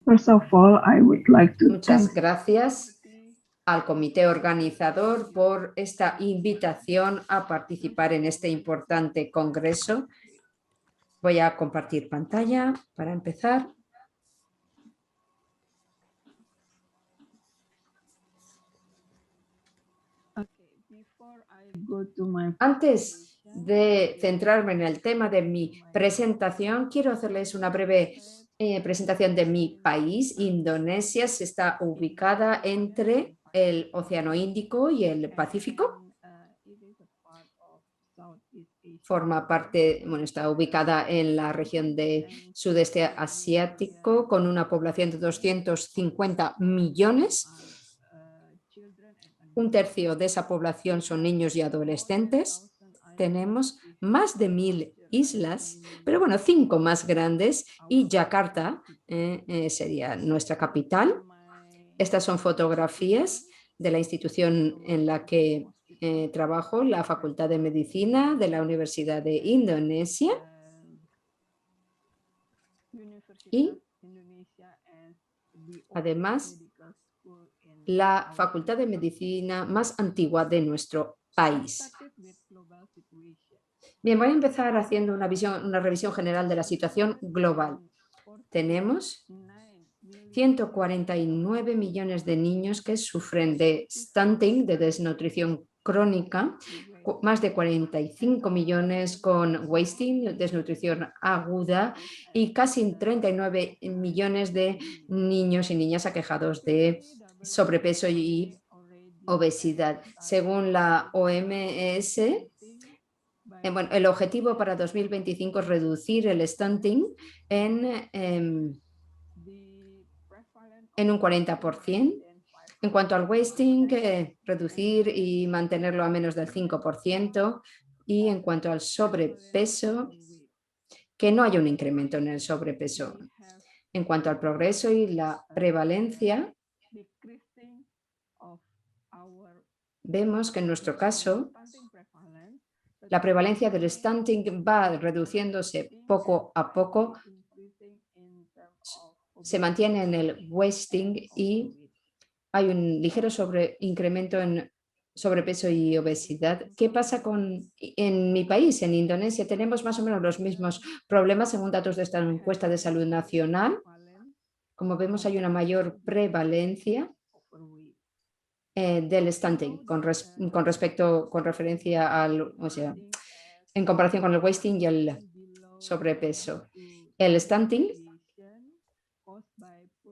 First of all, I would like to Muchas gracias al comité organizador por esta invitación a participar en este importante congreso. Voy a compartir pantalla para empezar. Antes de centrarme en el tema de mi presentación, quiero hacerles una breve presentación de mi país. Indonesia está ubicada entre el Océano Índico y el Pacífico. Forma parte, bueno, está ubicada en la región de sudeste asiático con una población de 250 millones. Un tercio de esa población son niños y adolescentes. Tenemos más de 1000 islas, pero bueno, 5 más grandes y Yakarta sería nuestra capital. Estas son fotografías de la institución en la que trabajo, la Facultad de Medicina de la Universidad de Indonesia. Y además, la Facultad de Medicina más antigua de nuestro país. Bien, voy a empezar haciendo una revisión general de la situación global. Tenemos 149 millones de niños que sufren de stunting, de desnutrición crónica, más de 45 millones con wasting, desnutrición aguda, y casi 39 millones de niños y niñas aquejados de sobrepeso y obesidad. Según la OMS, bueno, el objetivo para 2025 es reducir el stunting en un 40%. En cuanto al wasting, reducir y mantenerlo a menos del 5%. Y en cuanto al sobrepeso, que no haya un incremento en el sobrepeso. En cuanto al progreso y la prevalencia, vemos que en nuestro caso la prevalencia del stunting va reduciéndose poco a poco, se mantiene en el wasting y hay un ligero incremento en sobrepeso y obesidad. ¿Qué pasa en mi país, en Indonesia? Tenemos más o menos los mismos problemas según datos de esta encuesta de salud nacional. Como vemos, hay una mayor prevalencia del stunting con referencia al, o sea, en comparación con el wasting y el sobrepeso. El stunting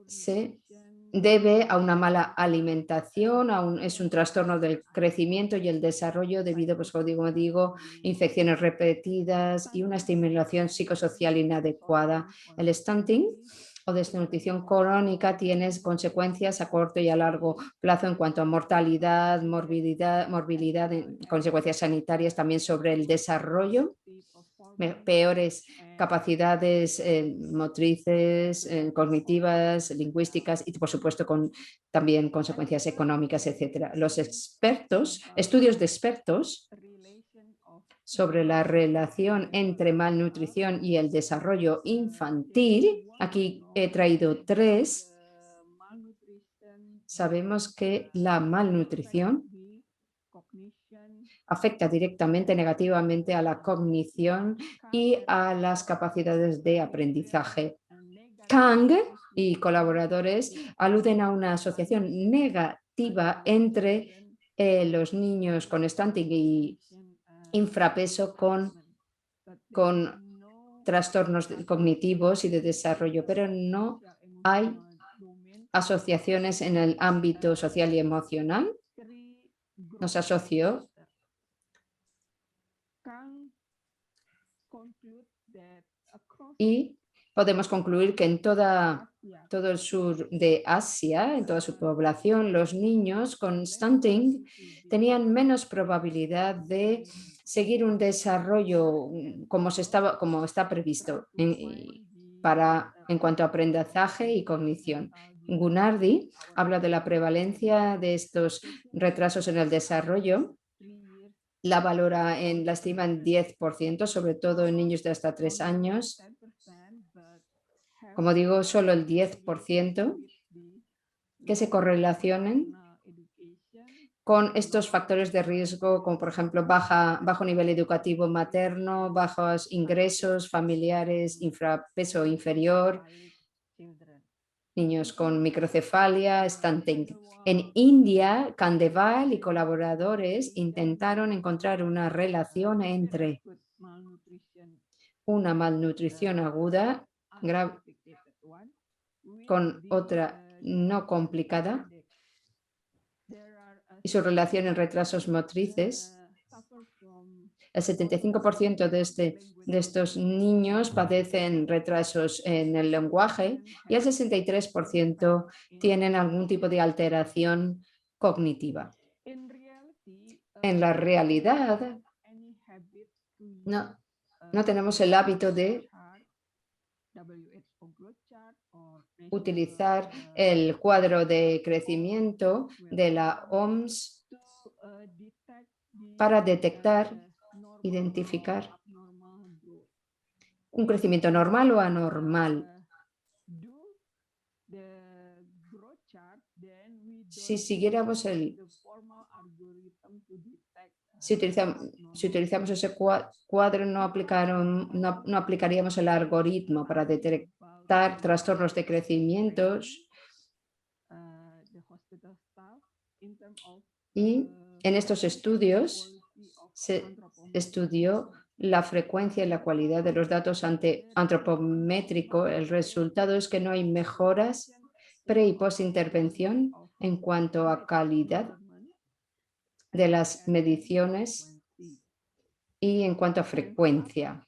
se debe a una mala alimentación, es un trastorno del crecimiento y el desarrollo debido, pues como digo, infecciones repetidas y una estimulación psicosocial inadecuada. El stunting o desnutrición crónica tiene consecuencias a corto y a largo plazo en cuanto a mortalidad, morbilidad, consecuencias sanitarias también sobre el desarrollo, peores capacidades motrices, cognitivas, lingüísticas y por supuesto también consecuencias económicas, etc. Los estudios de expertos sobre la relación entre malnutrición y el desarrollo infantil, aquí he traído 3. Sabemos que la malnutrición afecta directamente negativamente a la cognición y a las capacidades de aprendizaje. Kang y colaboradores aluden a una asociación negativa entre los niños con stunting y infrapeso con trastornos cognitivos y de desarrollo, pero no hay asociaciones en el ámbito social y emocional. Nos asoció y podemos concluir que en todo el sur de Asia, en toda su población, los niños con stunting tenían menos probabilidad de seguir un desarrollo como está previsto en cuanto a aprendizaje y cognición. Gunardi habla de la prevalencia de estos retrasos en el desarrollo. La estima en 10%, sobre todo en niños de hasta 3 años, Como digo, solo el 10% que se correlacionen con estos factores de riesgo, como por ejemplo bajo nivel educativo materno, bajos ingresos familiares, infrapeso inferior, niños con microcefalia, stunting. En India, Khandeval y colaboradores intentaron encontrar una relación entre una malnutrición aguda con otra no complicada y su relación en retrasos motrices. El 75% de estos niños padecen retrasos en el lenguaje y el 63% tienen algún tipo de alteración cognitiva. En la realidad, no tenemos el hábito de utilizar el cuadro de crecimiento de la OMS para identificar un crecimiento normal o anormal. Si utilizamos ese cuadro, no aplicaríamos el algoritmo para detectar trastornos de crecimiento. Y en estos estudios se estudió la frecuencia y la cualidad de los datos antropométricos. El resultado es que no hay mejoras pre- y post-intervención en cuanto a calidad de las mediciones y en cuanto a frecuencia.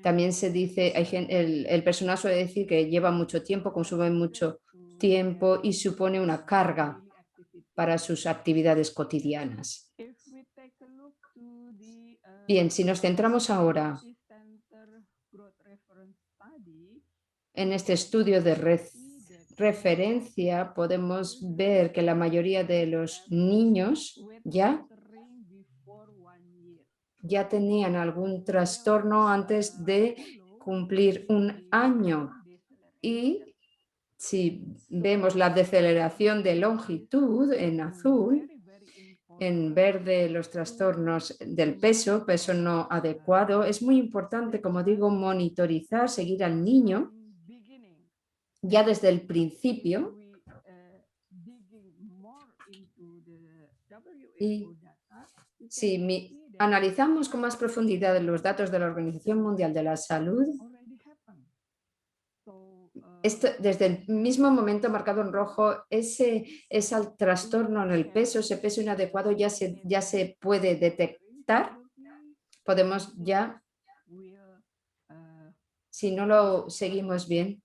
También se dice, el personal suele decir que lleva mucho tiempo, consume mucho tiempo y supone una carga para sus actividades cotidianas. Bien, si nos centramos ahora en este estudio de referencia, podemos ver que la mayoría de los niños ya tenían algún trastorno antes de cumplir un año. Y si vemos la deceleración de longitud en azul, en verde los trastornos del peso no adecuado, es muy importante, como digo, monitorizar, seguir al niño ya desde el principio. Y si analizamos con más profundidad los datos de la Organización Mundial de la Salud, desde el mismo momento marcado en rojo, ese trastorno en el peso, ese peso inadecuado ya se puede detectar. Podemos ya, si no lo seguimos bien,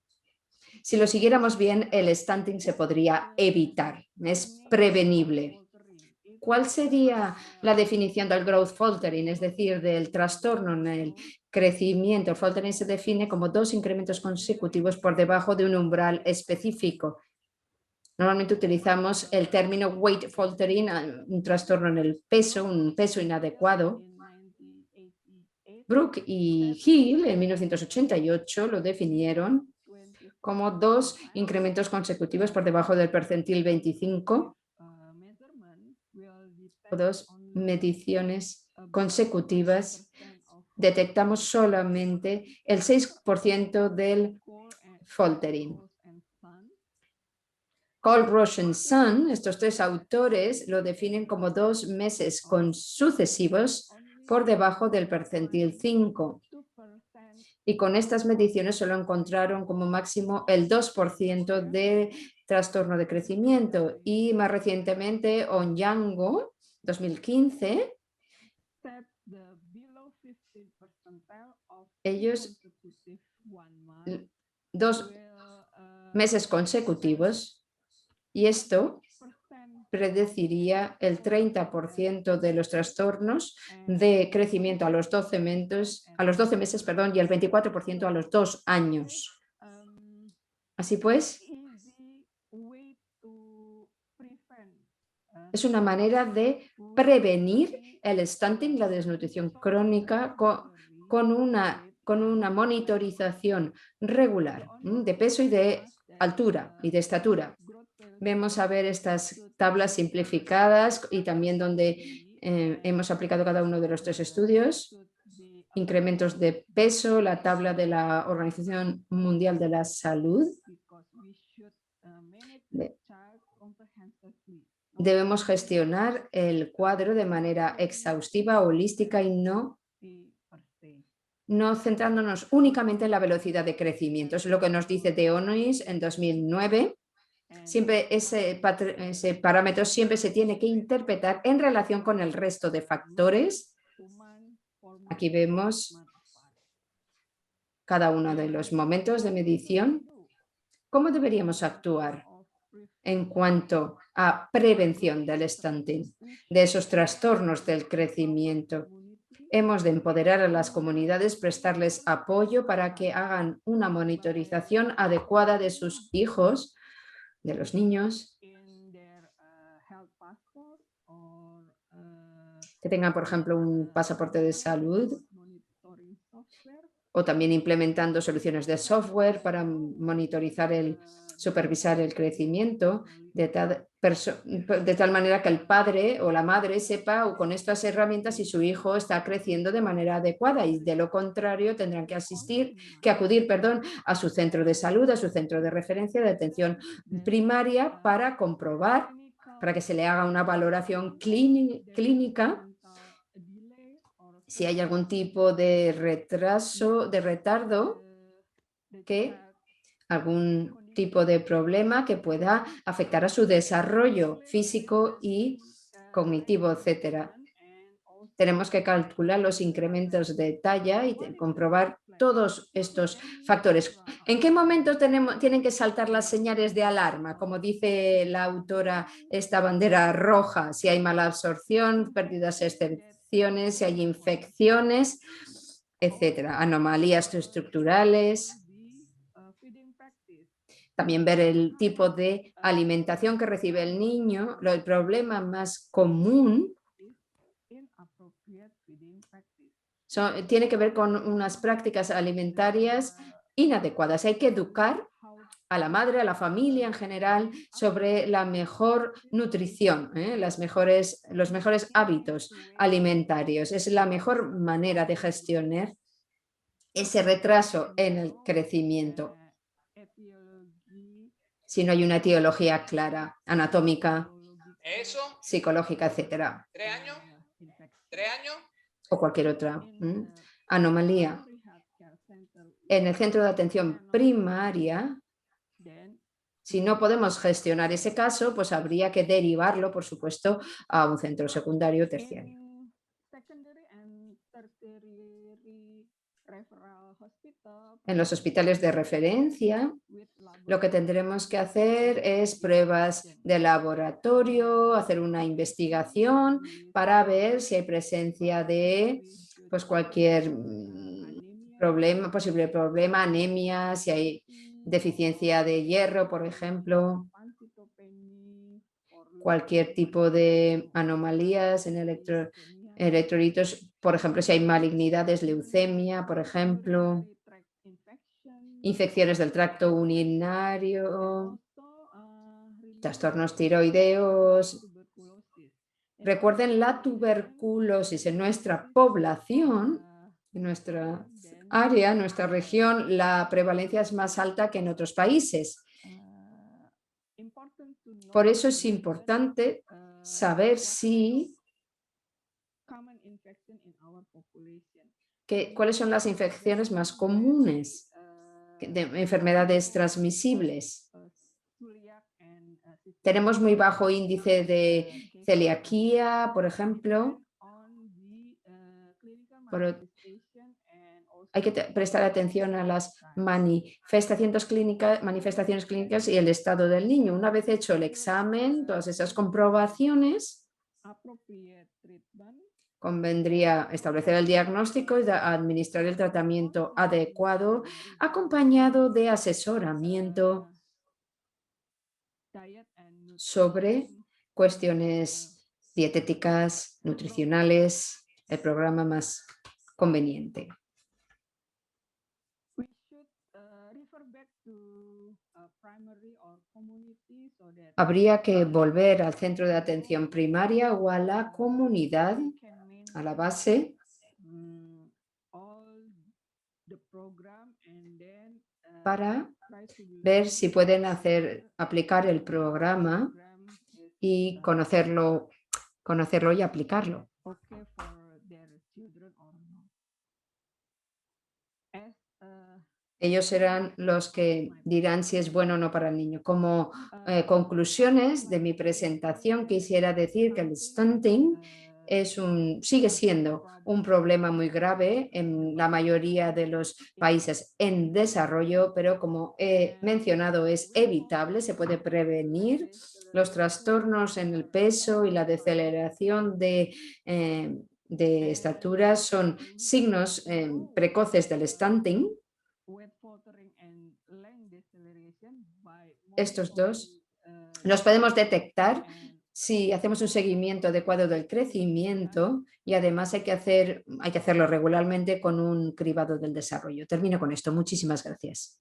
si lo siguiéramos bien, el stunting se podría evitar, es prevenible. ¿Cuál sería la definición del growth faltering, es decir, del trastorno en el crecimiento? El faltering se define como 2 incrementos consecutivos por debajo de un umbral específico. Normalmente utilizamos el término weight faltering, un trastorno en el peso, un peso inadecuado. Brooke y Hill en 1988 lo definieron como 2 incrementos consecutivos por debajo del percentil 25 o 2 mediciones consecutivas. Detectamos solamente el 6% del faltering. Cole, Roche y Sun, estos 3 autores, lo definen como 2 meses sucesivos por debajo del percentil 5. Y con estas mediciones solo encontraron como máximo el 2% de trastorno de crecimiento. Y más recientemente, Onyango, 2015, ellos 2 meses consecutivos, y esto predeciría el 30% de los trastornos de crecimiento a los 12 meses, y el 24% a los 2 años. Así pues, es una manera de prevenir el stunting, la desnutrición crónica, con una monitorización regular de peso y de altura y de estatura. Vemos a ver estas tablas simplificadas y también donde hemos aplicado cada uno de los 3 estudios. Incrementos de peso, la tabla de la Organización Mundial de la Salud. Debemos gestionar el cuadro de manera exhaustiva, holística y no centrándonos únicamente en la velocidad de crecimiento. Es lo que nos dice The ONIS en 2009. Siempre ese parámetro siempre se tiene que interpretar en relación con el resto de factores. Aquí vemos cada uno de los momentos de medición. ¿Cómo deberíamos actuar en cuanto a prevención del stunting, de esos trastornos del crecimiento? Hemos de empoderar a las comunidades, prestarles apoyo para que hagan una monitorización adecuada de sus hijos, de los niños, que tengan, por ejemplo, un pasaporte de salud, o también implementando soluciones de software para monitorizar supervisar el crecimiento de tal manera que el padre o la madre sepa o con estas herramientas si su hijo está creciendo de manera adecuada, y de lo contrario tendrán que acudir a su centro de salud, a su centro de referencia de atención primaria para comprobar, para que se le haga una valoración clínica si hay algún tipo de retraso, de retardo, algún tipo de problema que pueda afectar a su desarrollo físico y cognitivo, etc. Tenemos que calcular los incrementos de talla y comprobar todos estos factores. ¿En qué momento tienen que saltar las señales de alarma? Como dice la autora, esta bandera roja: si hay mala absorción, pérdidas excepciones, si hay infecciones, etcétera, anomalías estructurales. También ver el tipo de alimentación que recibe el niño. El problema más común tiene que ver con unas prácticas alimentarias inadecuadas. Hay que educar a la madre, a la familia en general, sobre la mejor nutrición, los mejores hábitos alimentarios. Es la mejor manera de gestionar ese retraso en el crecimiento, si no hay una etiología clara, anatómica, psicológica, etcétera, 3 años. o cualquier otra anomalía. En el centro de atención primaria, si no podemos gestionar ese caso, pues habría que derivarlo, por supuesto, a un centro secundario o terciario. En los hospitales de referencia, lo que tendremos que hacer es pruebas de laboratorio, hacer una investigación para ver si hay presencia de cualquier posible problema, anemia, si hay deficiencia de hierro, por ejemplo, cualquier tipo de anomalías en electrolitos, por ejemplo, si hay malignidades, leucemia, por ejemplo, infecciones del tracto urinario, trastornos tiroideos. Recuerden, la tuberculosis en nuestra población, en nuestra área, en nuestra región, la prevalencia es más alta que en otros países. Por eso es importante saber cuáles son las infecciones más comunes de enfermedades transmisibles. Tenemos muy bajo índice de celiaquía, por ejemplo. Hay que prestar atención a las manifestaciones clínicas y el estado del niño. Una vez hecho el examen, todas esas comprobaciones, convendría establecer el diagnóstico y administrar el tratamiento adecuado, acompañado de asesoramiento sobre cuestiones dietéticas, nutricionales, el programa más conveniente. Habría que volver al centro de atención primaria o a la comunidad, a la base, para ver si pueden aplicar el programa y conocerlo y aplicarlo. Ellos serán los que dirán si es bueno o no para el niño. Como conclusiones de mi presentación, quisiera decir que el stunting sigue siendo un problema muy grave en la mayoría de los países en desarrollo, pero como he mencionado, es evitable, se puede prevenir. Los trastornos en el peso y la deceleración de estatura son signos precoces del stunting. Estos dos los podemos detectar si hacemos un seguimiento adecuado del crecimiento y además hay que hacerlo regularmente con un cribado del desarrollo. Termino con esto. Muchísimas gracias.